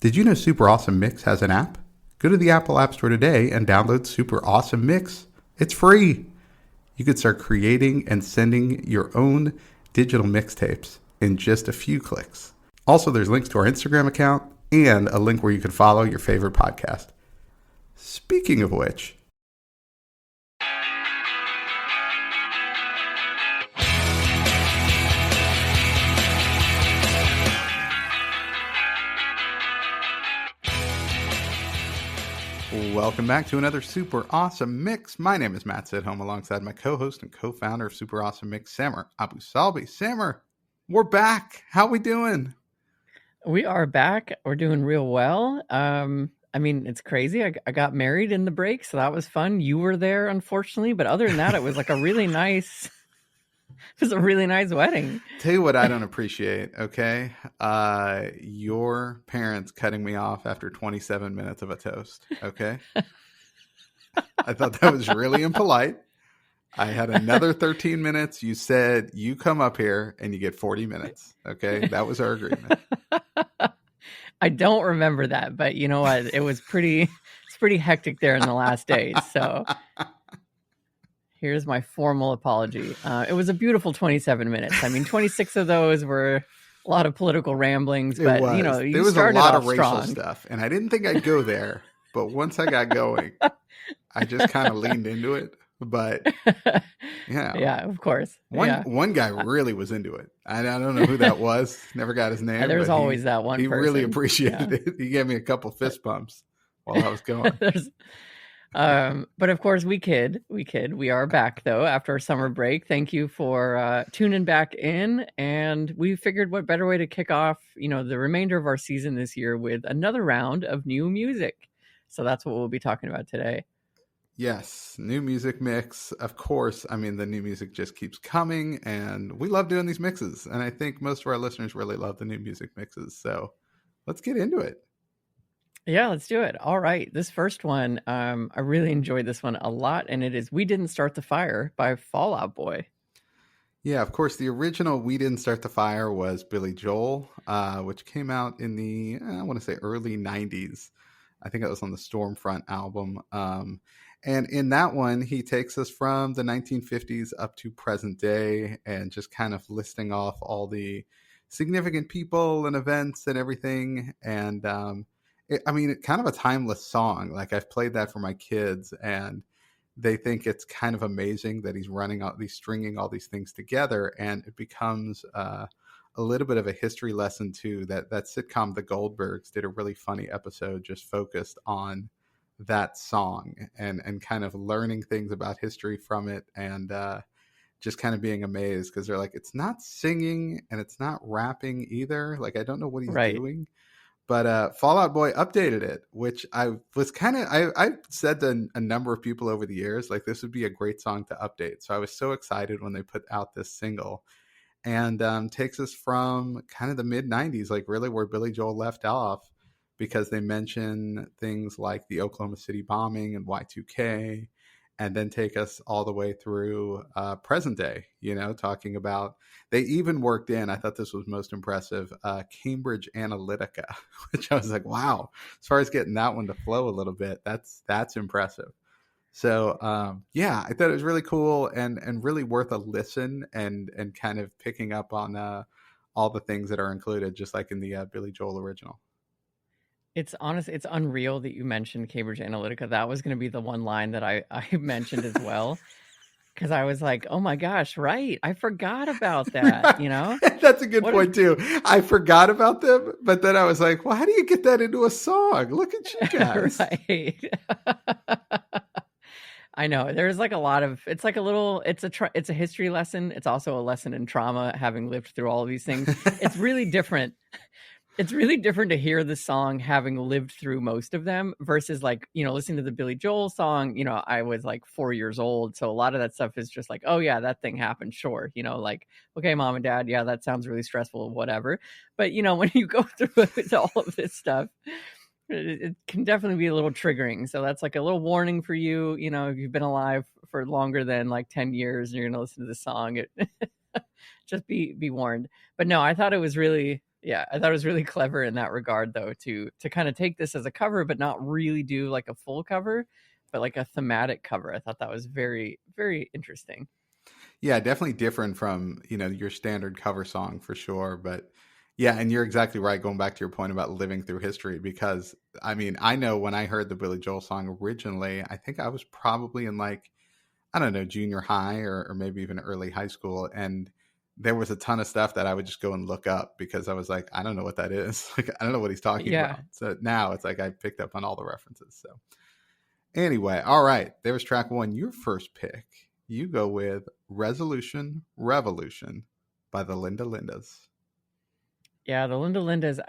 Did you know Super Awesome Mix has an app? Go to the Apple App Store today and download Super Awesome Mix. It's free. You could start creating and sending your own digital mixtapes in just a few clicks. Also, there's links to our Instagram account and a link where you can follow your favorite podcast. Speaking of which, welcome back to another Super Awesome Mix. My name is Matt Sidholm, alongside my co-host and co-founder of Super Awesome Mix, Samer Abu Salbi. Samer, we're back. How we doing? We are back. We're doing real well. It's crazy. I got married in the break, so that was fun. You were there, unfortunately, but other than that, it was like a really nice. It was a really nice wedding. Tell you what I don't appreciate, okay? Your parents cutting me off after 27 minutes of a toast, okay? I thought that was really impolite. I had another 13 minutes. You said you come up here and you get 40 minutes, okay? That was our agreement. I don't remember that, but you know what? It's pretty hectic there in the last days, so here's my formal apology. It was a beautiful 27 minutes. 26 of those were a lot of political ramblings, but there was a lot of racial stuff, and I didn't think I'd go there, but once I got going, I just kind of leaned into it. But yeah, of course. One guy really was into it. I don't know who that was. Never got his name. There's always that one. He person. Really appreciated it. He gave me a couple fist bumps while I was going. But of course we kid. We are back though after a summer break. Thank you for tuning back in, and we figured what better way to kick off, the remainder of our season this year with another round of new music. So that's what we'll be talking about today. Yes, new music mix. Of course, the new music just keeps coming, and we love doing these mixes. And I think most of our listeners really love the new music mixes. So let's get into it. Yeah, let's do it. All right. This first one, I really enjoyed this one a lot, and it is We Didn't Start the Fire by Fall Out Boy. Yeah, of course, the original We Didn't Start the Fire was Billy Joel, which came out in the, I want to say, early 90s. I think it was on the Stormfront album. And in that one, he takes us from the 1950s up to present day and just kind of listing off all the significant people and events and everything. And it's kind of a timeless song. Like, I've played that for my kids, and they think it's kind of amazing that he's stringing all these things together, and it becomes a little bit of a history lesson too. That sitcom The Goldbergs did a really funny episode just focused on that song and kind of learning things about history from it, and just kind of being amazed because they're like, it's not singing and it's not rapping either. Like, I don't know what he's doing. But Fall Out Boy updated it, which I was I've said to a number of people over the years, like, this would be a great song to update. So I was so excited when they put out this single, and takes us from kind of the mid 90s, like really where Billy Joel left off, because they mention things like the Oklahoma City bombing and Y2K, and then take us all the way through present day, talking about, they even worked in, I thought this was most impressive, Cambridge Analytica, which I was like, wow, as far as getting that one to flow a little bit, that's impressive. So I thought it was really cool and really worth a listen, and kind of picking up on all the things that are included, just like in the Billy Joel original. It's unreal that you mentioned Cambridge Analytica. That was going to be the one line that I mentioned as well. Because I was like, oh my gosh, right. I forgot about that, That's a good point too. I forgot about them, but then I was like, well, how do you get that into a song? Look at you guys. Right. I know. There's like a lot of, it's like a little, it's a history lesson. It's also a lesson in trauma, having lived through all of these things. It's really different. It's really different to hear the song having lived through most of them versus listening to the Billy Joel song. I was like 4 years old. So a lot of that stuff is just like, oh yeah, that thing happened. Sure. Okay, mom and dad. Yeah, that sounds really stressful, whatever. But when you go through all of this stuff, it can definitely be a little triggering. So that's like a little warning for you. If you've been alive for longer than like 10 years and you're going to listen to this song, just be warned. But no, I thought it was really, Yeah, I thought it was really clever in that regard, though, to kind of take this as a cover, but not really do like a full cover, but like a thematic cover. I thought that was very, very interesting. Yeah, definitely different from, your standard cover song for sure. But yeah, and you're exactly right, going back to your point about living through history, because I mean, I know when I heard the Billy Joel song originally, I think I was probably in like, I don't know, junior high or maybe even early high school. And there was a ton of stuff that I would just go and look up because I was like, I don't know what that is. Like, I don't know what he's talking Yeah. about. So now it's like I picked up on all the references. So anyway, all right, there's track one. Your first pick. You go with Resolution Revolution by the Linda Lindas. Yeah, the Linda Lindas.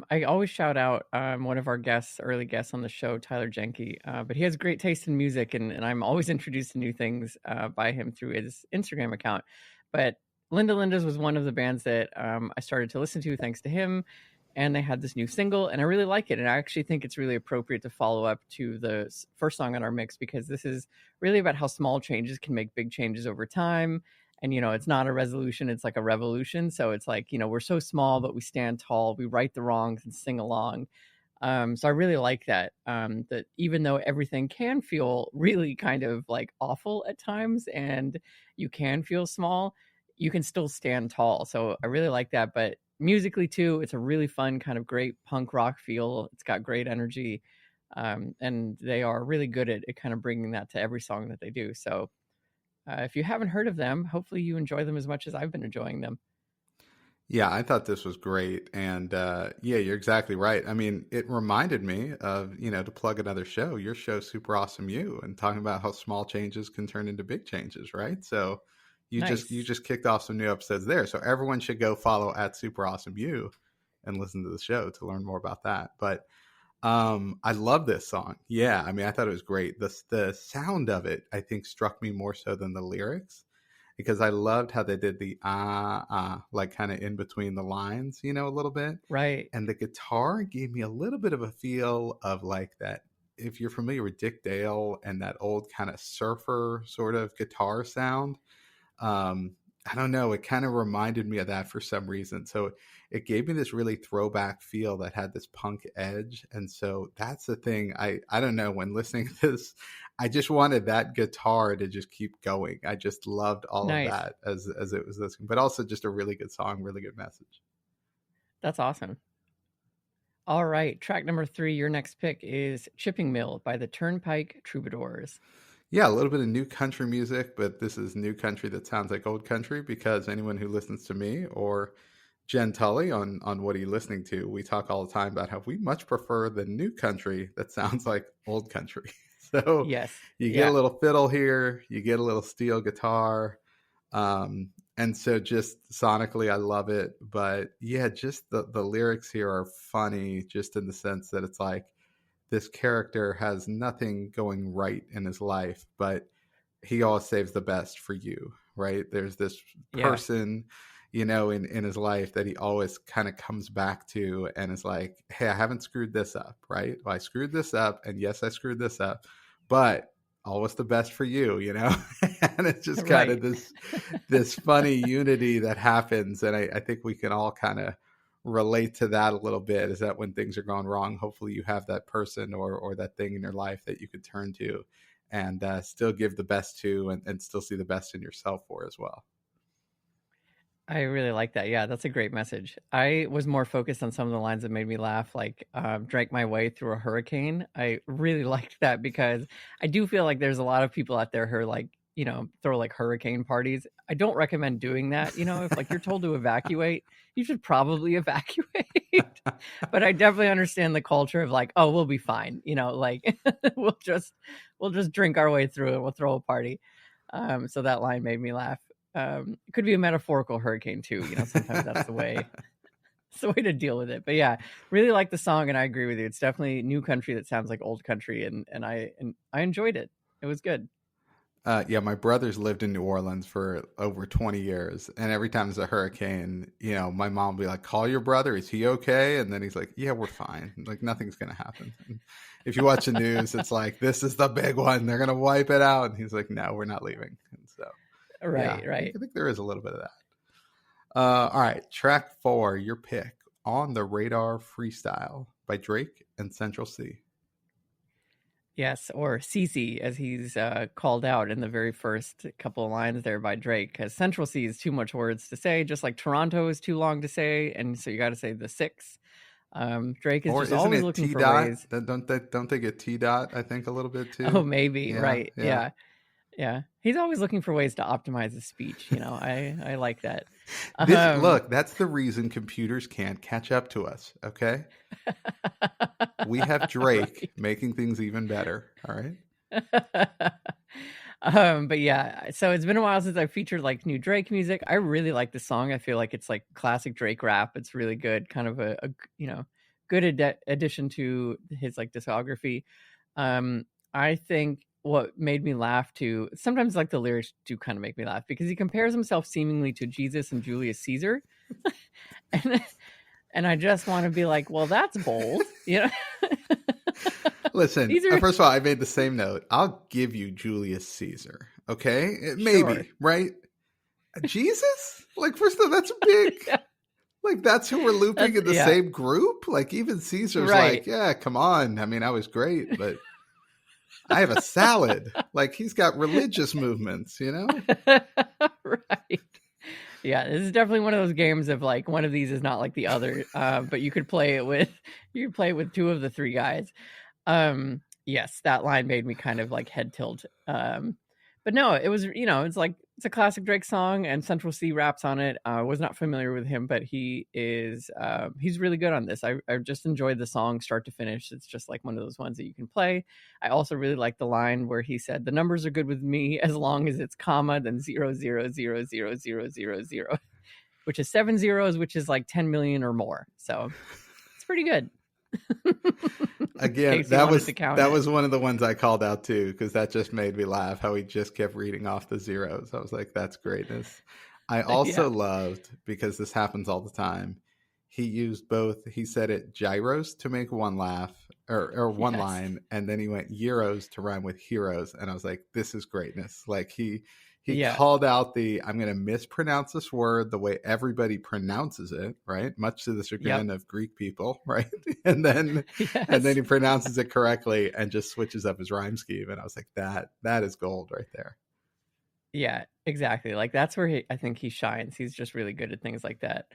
I always shout out one of our guests, early guests on the show, Tyler Jenke. But he has great taste in music, and I'm always introduced to new things by him through his Instagram account. But Linda Lindas was one of the bands that I started to listen to thanks to him. And they had this new single, and I really like it. And I actually think it's really appropriate to follow up to the first song on our mix, because this is really about how small changes can make big changes over time. And it's not a resolution, it's like a revolution. So it's like, we're so small but we stand tall, we right the wrongs and sing along. So I really like that, that even though everything can feel really kind of like awful at times, and you can feel small, you can still stand tall. So I really like that. But musically too, it's a really fun kind of great punk rock feel. It's got great energy, and they are really good at kind of bringing that to every song that they do. So if you haven't heard of them, hopefully you enjoy them as much as I've been enjoying them. Yeah, I thought this was great. And yeah, you're exactly right. I mean, it reminded me of, to plug another show, your show, Super Awesome You, and talking about how small changes can turn into big changes, right? So you Nice. just kicked off some new episodes there. So everyone should go follow at Super Awesome You and listen to the show to learn more about that. But I love this song. Yeah, I mean, I thought it was great. The sound of it, I think, struck me more so than the lyrics, because I loved how they did the like kind of in between the lines, a little bit. Right. And the guitar gave me a little bit of a feel of like that. If you're familiar with Dick Dale and that old kind of surfer sort of guitar sound, I don't know, it kind of reminded me of that for some reason. So it gave me this really throwback feel that had this punk edge. And so that's the thing. I don't know, when listening to this, I just wanted that guitar to just keep going. I just loved all of Nice. that as it was listening, but also just a really good song, really good message. That's awesome. All right. Track number 3, your next pick is Chipping Mill by the Turnpike Troubadours. Yeah, a little bit of new country music, but this is new country that sounds like old country, because anyone who listens to me or Jen Tully on What Are You Listening To, we talk all the time about how we much prefer the new country that sounds like old country. So Yes. you get a Yeah. little fiddle here, you get a little steel guitar. And so just sonically, I love it. But yeah, just the lyrics here are funny, just in the sense that it's like this character has nothing going right in his life, but he always saves the best for you, right? There's this Yeah. person, in his life that he always kind of comes back to and is like, hey, I haven't screwed this up, right? Well, I screwed this up, and yes, I screwed this up, but always the best for you, and it's just kind of Right. this funny unity that happens. And I think we can all kind of relate to that a little bit, is that when things are going wrong, hopefully you have that person or that thing in your life that you could turn to and still give the best to, and still see the best in yourself for as well. I really like that. Yeah, that's a great message. I was more focused on some of the lines that made me laugh, like drank my way through a hurricane. I really liked that, because I do feel like there's a lot of people out there who are like, throw like hurricane parties. I don't recommend doing that. If like you're told to evacuate, you should probably evacuate. But I definitely understand the culture of like, oh, we'll be fine. Like we'll just drink our way through it. We'll throw a party. So that line made me laugh. It could be a metaphorical hurricane too. Sometimes that's the way. It's the way to deal with it. But yeah, really like the song, and I agree with you. It's definitely new country that sounds like old country, and I enjoyed it. It was good. Yeah, my brother's lived in New Orleans for over 20 years. And every time there's a hurricane, my mom will be like, call your brother. Is he okay? And then he's like, yeah, we're fine. Like, nothing's going to happen. And if you watch the news, it's like, this is the big one. They're going to wipe it out. And he's like, no, we're not leaving. And so, yeah, Right, right. I think there is a little bit of that. All right, track 4, your pick. On the Radar Freestyle by Drake and Central C. Yes, or CC, as he's called out in the very first couple of lines there by Drake, because Central C is too much words to say, just like Toronto is too long to say, and so you got to say the six. Drake is Or just isn't always it looking T for dot? ways. Don't they get T dot? I think a little bit Oh, too. maybe, Yeah, right? yeah. Yeah, yeah. He's always looking for ways to optimize his speech. I like that. This Um, look, that's the reason computers can't catch up to us. Okay, we have Drake right. making things even better. All right. But yeah, so it's been a while since I featured like new Drake music. I really like the song. I feel like it's like classic Drake rap. It's really good, kind of a good addition to his like discography. Um, I think what made me laugh too. Sometimes like the lyrics do kind of make me laugh because he compares himself seemingly to Jesus and Julius Caesar, and and I just want to be like, well, that's bold, you know. Listen, These are first of all, I made the same note. I'll give you Julius Caesar. Okay, sure. maybe right. Jesus, like first of all, that's big. Yeah, Like that's who we're looping that's in the yeah, same group. Like even Caesar's like, right. yeah, come on. I mean, I was great, but I have a salad. Like he's got religious movements, you know? Right. Yeah, this is definitely one of those games of like one of these is not like the other. But you could play it with two of the three guys. Yes, that line made me kind of like head tilt. But no, it was it's like it's a classic Drake song and Central C raps on it. I was not familiar with him, but he's really good on this. I just enjoyed the song start to finish. It's just like one of those ones that you can play. I also really like the line where he said the numbers are good with me as long as it's comma then 0 0 0 0 0 0 0, which is seven zeros, which is like 10 million or more. So it's pretty good. In Again, case you that wanted to was count that it. was one of the ones I called out too because that just made me laugh. How he just kept reading off the zeros. I was like, that's greatness. I Yeah. also loved because this happens all the time. He used both. He said it gyros to make one laugh or one Yes. line, and then he went euros to rhyme with heroes. And I was like, this is greatness. Like he Yeah. called out the I'm going to mispronounce this word the way everybody pronounces it, right? Much to the Yep. chagrin of Greek people, right? And then Yes. he pronounces it correctly and just switches up his rhyme scheme. And I was like, that is gold right there. Yeah, exactly. Like that's where I think he shines. He's just really good at things like that.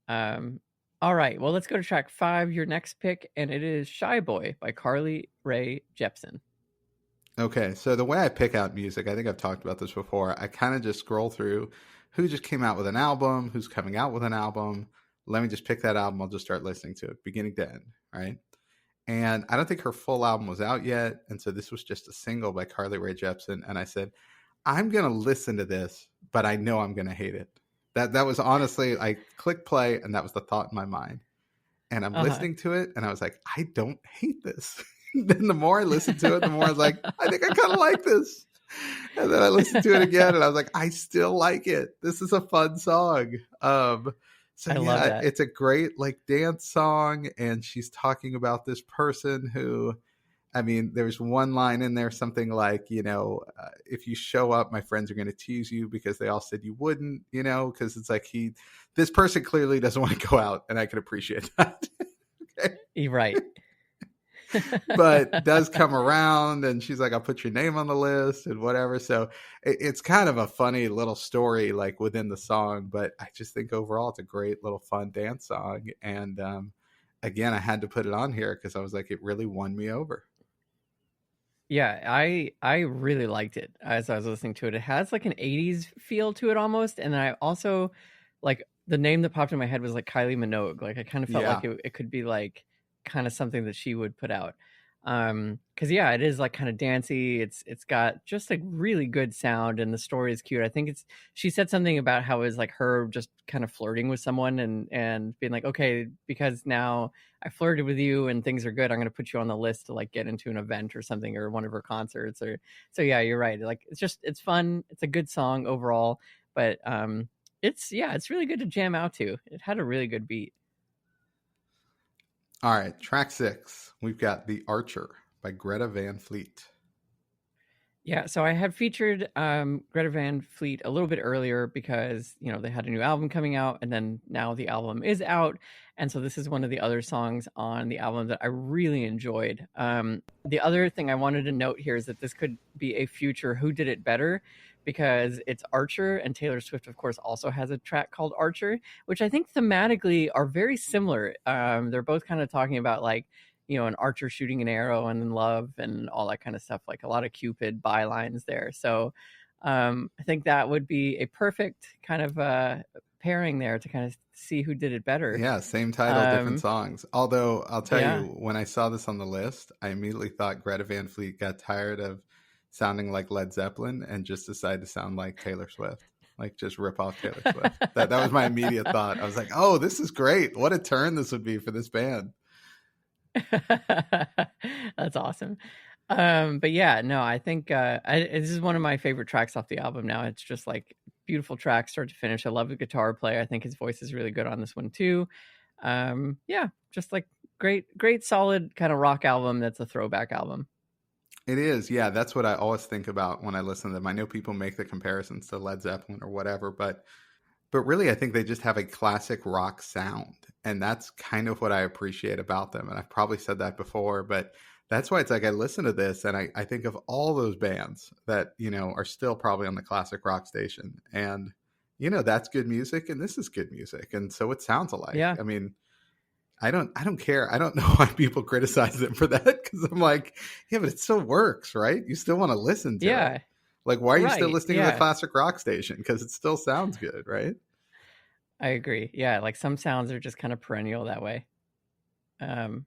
Um, all right. Well, let's go to track 5, your next pick, and it is Shy Boy by Carly Rae Jepsen. Okay, so the way I pick out music, I think I've talked about this before. I kind of just scroll through who just came out with an album, who's coming out with an album. Let me just pick that album. I'll just start listening to it, beginning to end, right? And I don't think her full album was out yet, and so this was just a single by Carly Rae Jepsen. And I said, I'm gonna listen to this, but I know I'm gonna hate it. That was honestly, I clicked play, and that was the thought in my mind. And I'm Uh-huh. listening to it, and I was like, I don't hate this. Then the more I listened to it, the more I was like, I think I kind of like this. And then I listened to it again, and I was like, I still like it. This is a fun song. So I love yeah, that. it's a great like dance song, and she's talking about this person who I mean, there's one line in there, something like, if you show up, my friends are going to tease you because they all said you wouldn't, because it's like this person clearly doesn't want to go out, and I can appreciate that. Okay. You're right. But does come around, and she's like, I'll put your name on the list and whatever. So it's kind of a funny little story, like within the song, but I just think overall it's a great little fun dance song. And again, I had to put it on here because I was like, it really won me over. Yeah, I really liked it as I was listening to it. It has like an 80s feel to it almost, and I also like the name that popped in my head was like Kylie Minogue. Like I kind of felt like Yeah. it could be like kind of something that she would put out. Cuz yeah, it is like kind of dancey. It's got just a really good sound and the story is cute. I think it's she said something about how it was like her just kind of flirting with someone and being like, "Okay, because now I flirted with you and things are good. I'm going to put you on the list to like get into an event or something or one of her concerts or so yeah, you're right. Like it's fun. It's a good song overall, but it's really good to jam out to. It had a really good beat. All right, track 6. We've got The Archer by Greta Van Fleet. Yeah, so I had featured Greta Van Fleet a little bit earlier because, they had a new album coming out, and then now the album is out. And so this is one of the other songs on the album that I really enjoyed. The other thing I wanted to note here is that this could be a future Who Did It Better, because it's Archer, and Taylor Swift, of course, also has a track called Archer, which I think thematically are very similar. They're both kind of talking about like, an archer shooting an arrow and then love and all that kind of stuff, like a lot of Cupid bylines there. So I think that would be a perfect kind of pairing there to kind of see who did it better. Yeah, same title, different Um, songs. Although I'll tell yeah. you, when I saw this on the list, I immediately thought Greta Van Fleet got tired of sounding like Led Zeppelin and just decided to sound like Taylor Swift. Like just rip off Taylor Swift. That was my immediate thought. I was like, "Oh, this is great. What a turn this would be for this band." That's awesome. But yeah, no, I think this is one of my favorite tracks off the album now. It's just like beautiful track start to finish. I love the guitar play. I think his voice is really good on this one too. Yeah, just like great solid kind of rock album that's a throwback album. It is. Yeah, that's what I always think about when I listen to them. I know people make the comparisons to Led Zeppelin or whatever, but really I think they just have a classic rock sound, and that's kind of what I appreciate about them. And I've probably said that before, but that's why it's like I listen to this and I think of all those bands that are still probably on the classic rock station, and that's good music and this is good music, and so it sounds alike. Yeah. I mean, I don't care. I don't know why people criticize them for that, because I'm like, yeah, but it still works, right? You still want to listen to it. Yeah. Like, why are you still Right. listening to the Yeah. classic rock station? Because it still sounds good, right? I agree. Yeah, like some sounds are just kind of perennial that way. Um,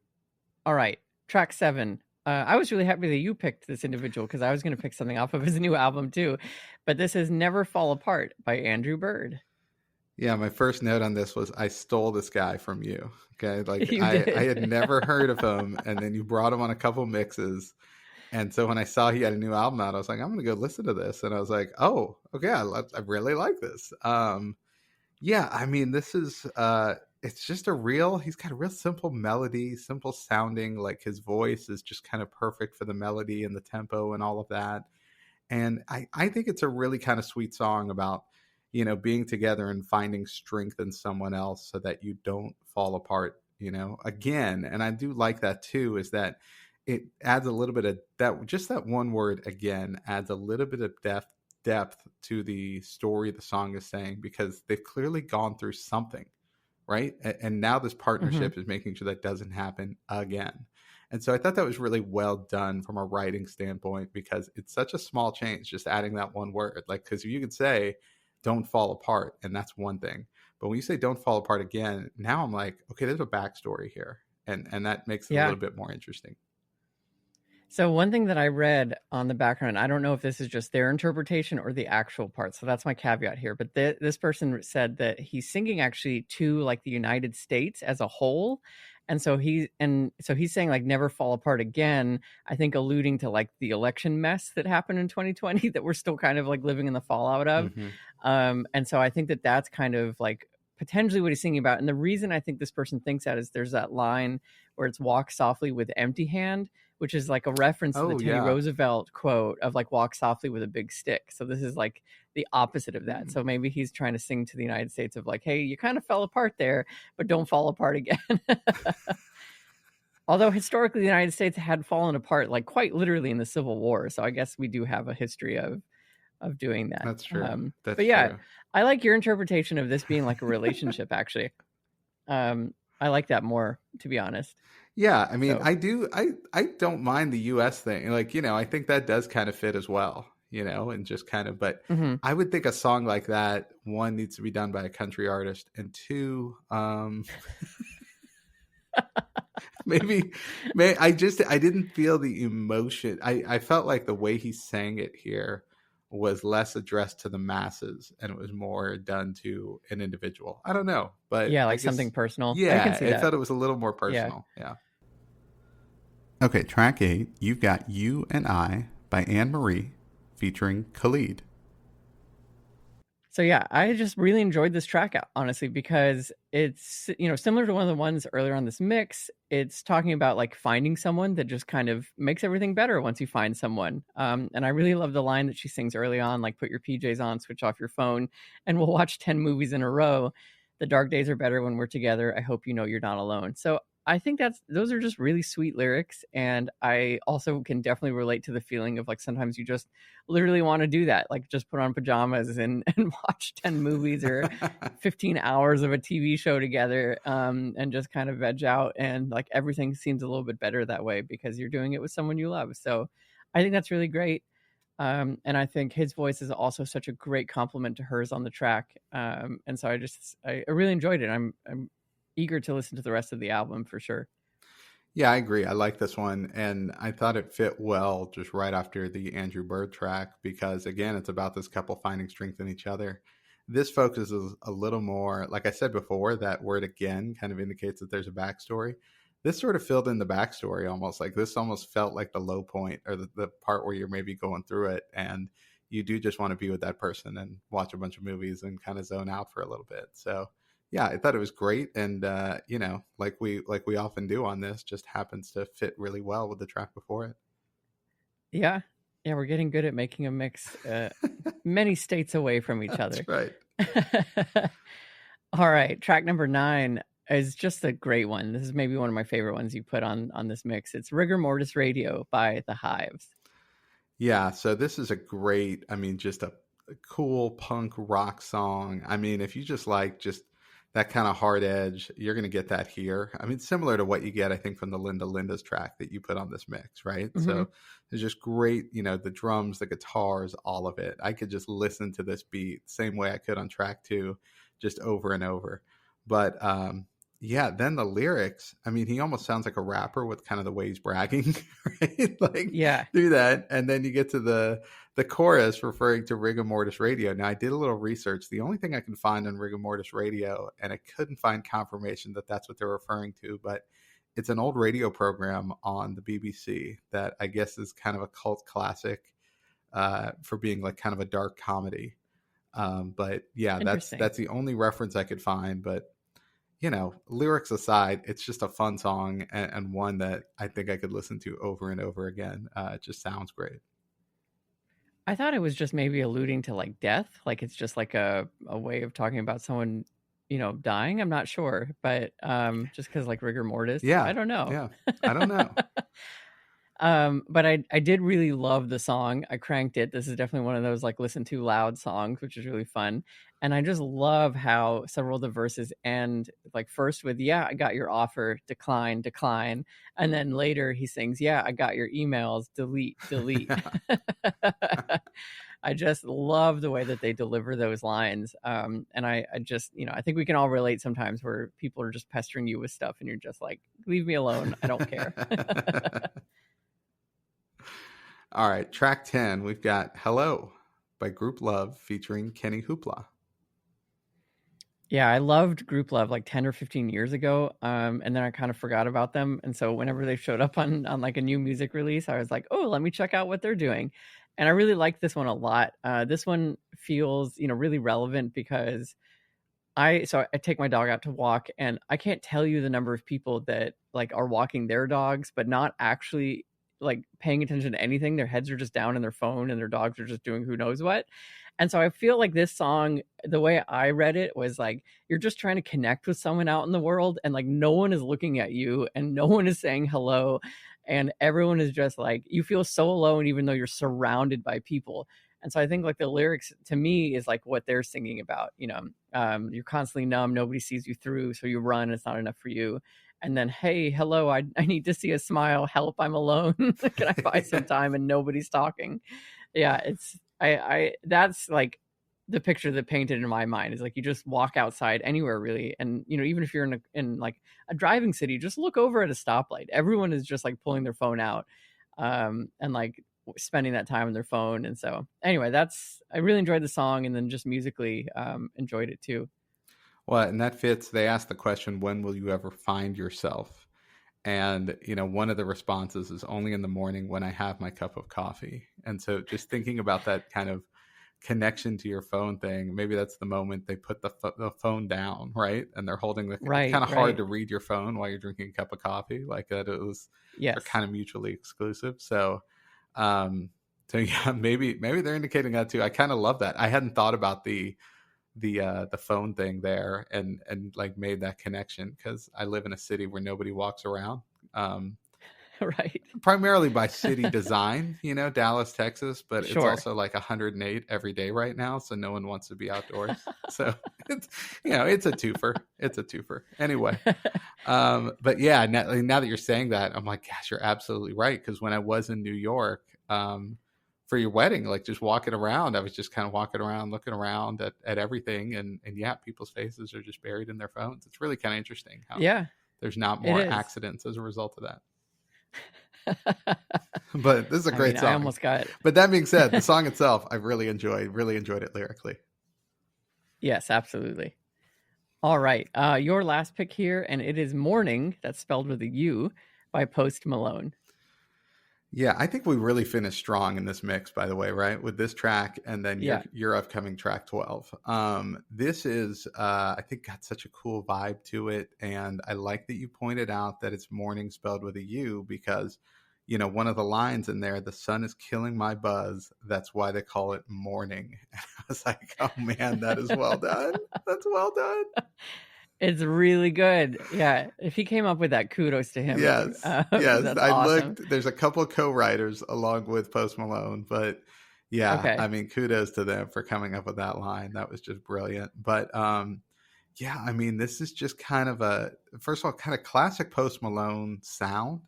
all right, track 7. I was really happy that you picked this individual because I was going to pick something off of his new album too. But this is Never Fall Apart by Andrew Bird. Yeah, my first note on this was I stole this guy from you. Okay, like You I had did. never heard of him, and then you brought him on a couple mixes, and so when I saw he had a new album out, I was like, I'm gonna go listen to this, and I was like, oh, okay, I really like this. Yeah, I mean, this is it's just he's got a real simple melody, simple sounding, like his voice is just kind of perfect for the melody and the tempo and all of that. And I think it's a really kind of sweet song about, being together and finding strength in someone else so that you don't fall apart, again. And I do like that too, is that it adds a little bit of that, just that one word again adds a little bit of depth to the story the song is saying, because they've clearly gone through something, right? And now this Hmm. partnership is making sure that doesn't happen again. And so I thought that was really well done from a writing standpoint, because it's such a small change, just adding that one word. Like, because you could say, don't fall apart, and that's one thing. But when you say don't fall apart again, now I'm like, okay, there's a backstory here. And that makes it a Yeah. little bit more interesting. So one thing that I read on the background, I don't know if this is just their interpretation or the actual part. So that's my caveat here. But this person said that he's singing actually to like the United States as a whole. And so he's saying like never fall apart again, I think alluding to like the election mess that happened in 2020 that we're still kind of like living in the fallout of. Mm-hmm. And so I think that that's kind of like potentially what he's singing about. And the reason I think this person thinks that is there's that line where it's walk softly with empty hand, which is like a reference to the Oh, Teddy yeah. Roosevelt quote of like walk softly with a big stick. So this is like the opposite of that. Hmm. So maybe he's trying to sing to the United States of like, hey, you kind of fell apart there, but don't fall apart again. Although historically the United States had fallen apart like quite literally in the Civil War. So I guess we do have a history of doing that. That's true. That's But yeah, true. I like your interpretation of this being like a relationship actually. I like that more, to be honest. Yeah, I mean, So I do. I don't mind the U.S. thing. Like, I think that does kind of fit as well. And just kind of. But mhm. I would think a song like that, one, needs to be done by a country artist, and two, maybe, I didn't feel the emotion. I felt like the way he sang it here was less addressed to the masses, and it was more done to an individual. I don't know, but Yeah, I like something guess, personal. I can yeah, see I that. felt it was a little more Yeah. personal. Yeah. Okay, track 8, you've got You and I by Anne Marie featuring Khalid. So yeah, I just really enjoyed this track honestly because it's similar to one of the ones earlier on this mix. It's talking about like finding someone that just kind of makes everything better once you find someone. And I really love the line that she sings early on, like put your PJs on, switch off your phone, and we'll watch 10 movies in a row. The dark days are better when we're together. I hope you know you're not alone. So I think those are just really sweet lyrics, and I also can definitely relate to the feeling of like sometimes you just literally want to do that, like just put on pajamas and and watch 10 movies or 15 hours of a TV show together, and just kind of veg out, and like everything seems a little bit better that way because you're doing it with someone you love. So I think that's really great. And I think his voice is also such a great compliment to hers on the track. And so I really enjoyed it. I'm eager to listen to the rest of the album for sure. Yeah, I agree. I like this one, and I thought it fit well just right after the Andrew Bird track because, again, it's about this couple finding strength in each other. This focuses a little more, like I said before, that word again kind of indicates that there's a backstory. This sort of filled in the backstory almost. Like this almost felt like the low point or the part where you're maybe going through it and you do just want to be with that person and watch a bunch of movies and kind of zone out for a little bit. So yeah, I thought it was great, and like we often do on this, just happens to fit really well with the track before it. Yeah. Yeah, we're getting good at making a mix many states away from each That's other. right. All right, track number 9 is just a great one. This is maybe one of my favorite ones you put on this mix. It's Rigor Mortis Radio by The Hives. Yeah, so this is a great, I mean, just a cool punk rock song. I mean, if you just like just that kind of hard edge, you're going to get that here. I mean, similar to what you get, I think, from the Linda's track that you put on this mix, right? Mhm. So it's just great, the drums, the guitars, all of it. I could just listen to this beat same way I could on track 2, just over and over. But yeah, then the lyrics, I mean, he almost sounds like a rapper with kind of the way he's bragging, right? Like Yeah, do that, and then you get to the chorus referring to Rigor Mortis Radio. Now, I did a little research. The only thing I can find on Rigor Mortis Radio, and I couldn't find confirmation that that's what they're referring to, but it's an old radio program on the BBC that I guess is kind of a cult classic for being like kind of a dark comedy. But yeah, interesting. that's the only reference I could find. But lyrics aside, it's just a fun song and one that I think I could listen to over and over again. It just sounds great. I thought it was just maybe alluding to like death, like it's just like a way of talking about someone, dying. I'm not sure, but just because like rigor mortis, I Yeah, don't know. yeah. I don't know. But I did really love the song. I cranked it. This is definitely one of those like listen to loud songs, which is really fun. And I just love how several of the verses end like first with "Yeah, I got your offer, decline, decline," and then later he sings "Yeah, I got your emails, delete, delete." I just love the way that they deliver those lines. And I just, I think we can all relate sometimes where people are just pestering you with stuff and you're just like, leave me alone. I don't care. All right, track 10, we've got Hello by Group Love featuring Kenny Hoopla. Yeah, I loved Group Love like 10 or 15 years ago. And then I kind of forgot about them. And so whenever they showed up on like a new music release, I was like, oh, let me check out what they're doing. And I really like this one a lot. This one feels, really relevant because I take my dog out to walk, and I can't tell you the number of people that like are walking their dogs, but not actually like paying attention to anything. Their heads are just down in their phone, and their dogs are just doing who knows what. And so I feel like this song, the way I read it was like you're just trying to connect with someone out in the world, and like no one is looking at you, and no one is saying hello, and everyone is just like you feel so alone, even though you're surrounded by people. And so I think like the lyrics to me is like what they're singing about, you're constantly numb, nobody sees you through, so you run, it's not enough for you. And then, hey, hello, I need to see a smile, help, I'm alone. Can I buy some time? And nobody's talking. Yeah, it's I that's like the picture that painted in my mind is like you just walk outside anywhere really, and even if you're in like a driving city, just look over at a stoplight. Everyone is just like pulling their phone out, and like spending that time on their phone. And so anyway, that's I really enjoyed the song, and then just musically enjoyed it too. Well, and that fits. They asked the question, when will you ever find yourself? And, one of the responses is only in the morning when I have my cup of coffee. And so just thinking about that kind of connection to your phone thing. Maybe that's the moment they put the phone down, right? And they're holding it's Right, kind of hard right. to read your phone while you're drinking a cup of coffee, like that. They're Yes. kind of mutually exclusive. Um, so yeah, maybe they're indicating that too. I kind of love that. I hadn't thought about the phone thing there, and like made that connection because I live in a city where nobody walks around. Um, Right. Primarily by city design, Dallas, Texas, but it's Sure. also like 108 every day right now, so no one wants to be outdoors. So it's it's a twofer. It's a twofer. Anyway, but yeah, now that you're saying that, I'm like, gosh, you're absolutely right. Because when I was in New York, for your wedding, like just walking around, I was just kind of walking around, looking around at everything, and yeah, people's faces are just buried in their phones. It's really kind of interesting how Yeah, there's not it more is. accidents as a result of that. But this is a I mean, great I song. almost got But that being said, the song itself, I really enjoyed it lyrically. Yes, absolutely. All right. Your last pick here, and it is Morning, that's spelled with a U, by Post Malone. Yeah, I think we really finished strong in this mix, by the way, right? With this track and then Yeah. your upcoming track 12. This is I think got such a cool vibe to it. And I like that you pointed out that it's morning spelled with a U because, one of the lines in there, the sun is killing my buzz. That's why they call it morning. And I was like, oh man, that is well done. That's well done. It's really good. Yeah. If he came up with that, kudos to him. Yes. That's I awesome. looked. There's a couple of co-writers along with Post Malone, but yeah, Okay. I mean, kudos to them for coming up with that line. That was just brilliant. But yeah, I mean, this is just kind of first of all, kind of classic Post Malone sound,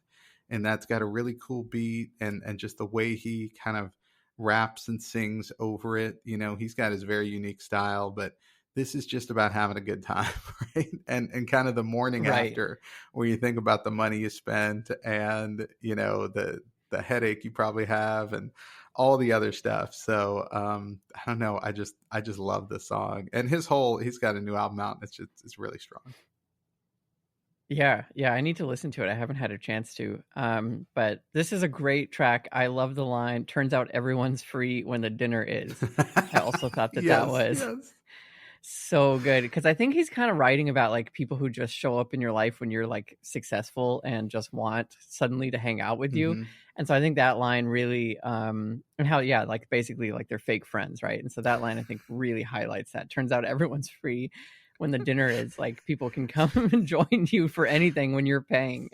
and that's got a really cool beat, and just the way he kind of raps and sings over it. He's got his very unique style, but this is just about having a good time, right? And kind of the morning Right. after, where you think about the money you spent, and the headache you probably have, and all the other stuff. So I don't know. I just love this song, and he's got a new album out. And it's really strong. Yeah. Yeah. I need to listen to it. I haven't had a chance to. But this is a great track. I love the line, turns out everyone's free when the dinner is. I also thought that Yes, was yes. so good because I think he's kind of writing about like people who just show up in your life when you're like successful and just want suddenly to hang out with you. Hmm. And so I think that line really and how like basically like they're fake friends, right? And so that line I think really highlights that. Turns out everyone's free when the dinner is, like people can come and join you for anything when you're paying.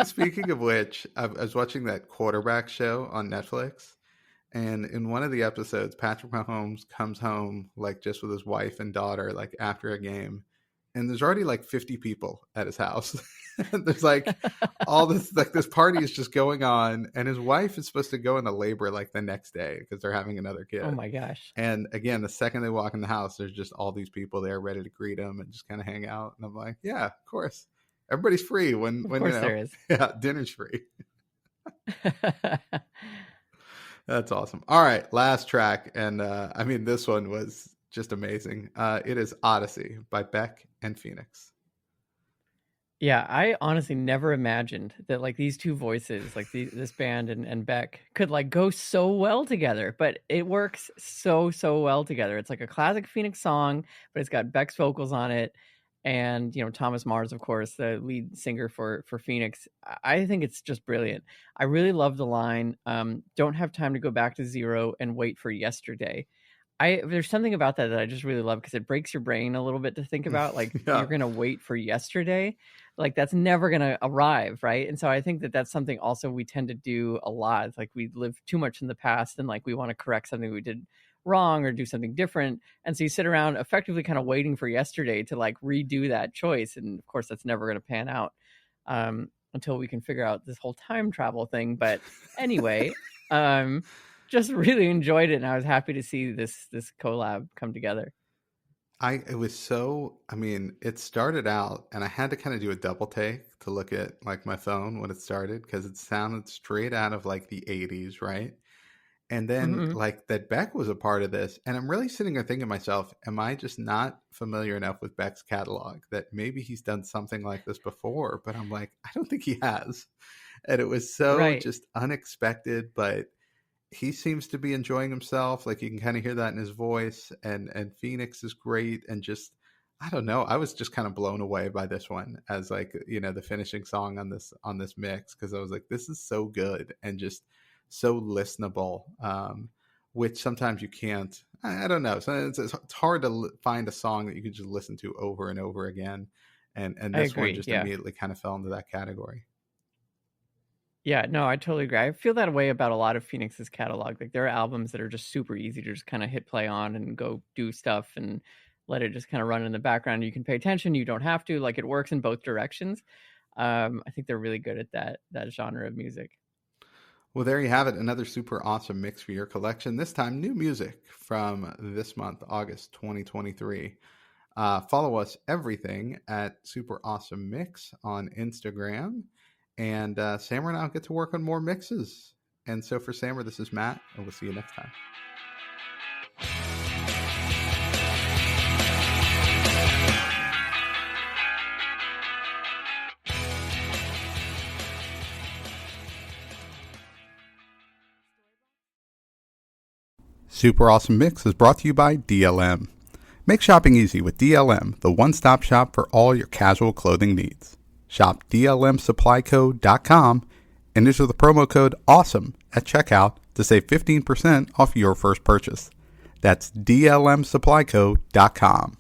Speaking of which, I was watching that quarterback show on Netflix. And in one of the episodes, Patrick Mahomes comes home like just with his wife and daughter, like after a game. And there's already like 50 people at his house. There's like all this, like this party is just going on. And his wife is supposed to go into labor like the next day because they're having another Oh kid. my gosh. And again, the second they walk in the house, there's just all these people there ready to greet him and just kind of hang out. And I'm like, yeah, of course. Everybody's free Of course there is. yeah, dinner's free. That's awesome. All right, last track, and I mean this one was just amazing. It is Odyssey by Beck and Phoenix. Yeah, I honestly never imagined that like these two voices, like this band and Beck, could like go so well together. But it works so well together. It's like a classic Phoenix song, but it's got Beck's vocals on it, and Thomas Mars, of course, the lead singer for Phoenix. I think it's just brilliant. I really love the line, "Don't have time to go back to zero and wait for yesterday." There's something about that I just really love because it breaks your brain a little bit to think about, like, you're Yeah. gonna wait for yesterday. Like, that's never gonna arrive, right? And so I think that that's something also we tend to do a lot. It's like we live too much in the past and, like, we wanna correct something we did wrong or do something different, and so you sit around effectively kinda waiting for yesterday to, like, redo that choice, and, of course, that's never gonna pan out, until we can figure out this whole time travel thing, but anyway, um just really enjoyed it, and I was happy to see this collab come together. It was so, I mean, it started out and I had to kind of do a double take to look at like my phone when it started because it sounded straight out of like the 80s, right? And then Mhm. like that Beck was a part of this. And I'm really sitting there thinking to myself, am I just not familiar enough with Beck's catalog that maybe he's done something like this before? But I'm like, I don't think he has. And it was so Right. just unexpected, but he seems to be enjoying himself. Like you can kind of hear that in his voice, and Phoenix is great. And just, I don't know, I was just kind of blown away by this one as like, the finishing song on this mix, because I was like, this is so good and just so listenable. Which sometimes you can't. I don't know. So it's hard to find a song that you can just listen to over and over again. And I this one agree. just Yeah. immediately kind of fell into that category. Yeah, no, I totally agree. I feel that way about a lot of Phoenix's catalog. Like there are albums that are just super easy to just kind of hit play on and go do stuff and let it just kind of run in the background. You can pay attention, you don't have to. Like it works in both directions. I think they're really good at that genre of music. Well, there you have it. Another super awesome mix for your collection. This time, new music from this month, August 2023. Follow us everything at Super Awesome Mix on Instagram. And Sammer and I'll get to work on more mixes. And so for Sammer, this is Matt, and we'll see you next time. Super Awesome Mix is brought to you by DLM. Make shopping easy with DLM, the one-stop shop for all your casual clothing needs. Shop dlmsupplyco.com and enter the promo code AWESOME at checkout to save 15% off your first purchase. That's dlmsupplyco.com.